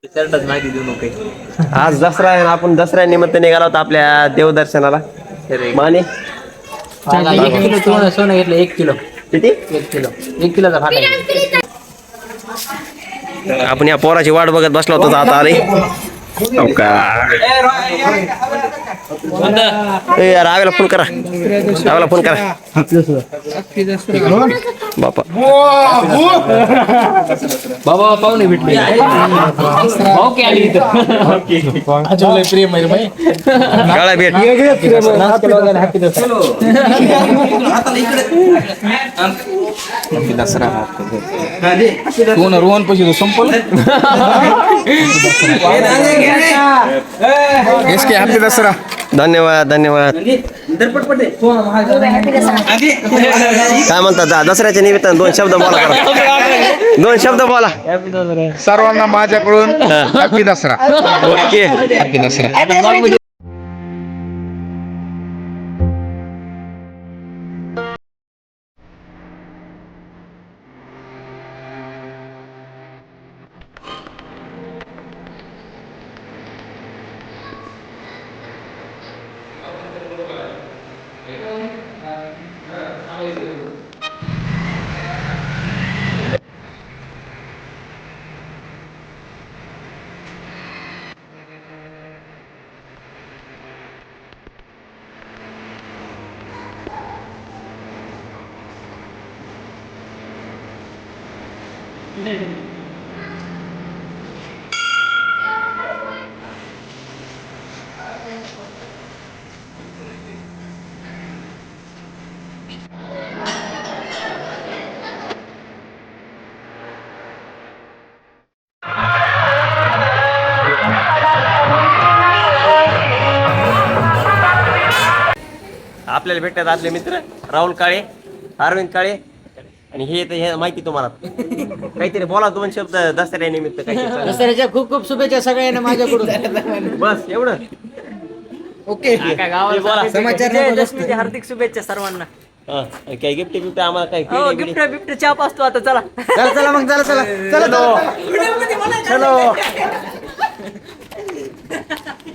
शर्टच माहिती देऊ नको. आज दसरा आहे ना, आपण दसऱ्यानिमित्त निघाला होता आपल्या देवदर्शनाला. माने 1 किलो सोनं घेतलं. 1 किलो किती? 1 किलोचा फाटा. आपण या पोराची वाट बघत बसलो होतो, आता आले. रावेला फोन करा, रावेला फोन करा बापा. बाबा पाहुणे भेटले. प्रेम आहे भाई. काळा भेट. रोहन पैसे संपल. हॅपी दसरा. धन्यवाद धन्यवाद. काय म्हणतात दसऱ्याच्या निमित्तानं 2 शब्द बोला करा. 2 शब्द बोला सर्वांना माझ्याकडून happy Dussehra. Okay. Happy Dussehra. आपल्याला भेटतात आपले मित्र राहुल काळे, अरविंद काळे आणि हे माहिती तुम्हाला. काहीतरी बोला 2 शब्द दसऱ्यानिमित्त. दसऱ्याच्या खूप खूप शुभेच्छा सगळ्यांना माझ्याकडून. बस एवढं. ओके. जयदशमीच्या हार्दिक शुभेच्छा सर्वांना. काही गिफ्ट बिफ्ट आम्हाला काही गिफ्ट बिफ्ट चाप असतो आता. चला चला मग चला चला चला. चलो.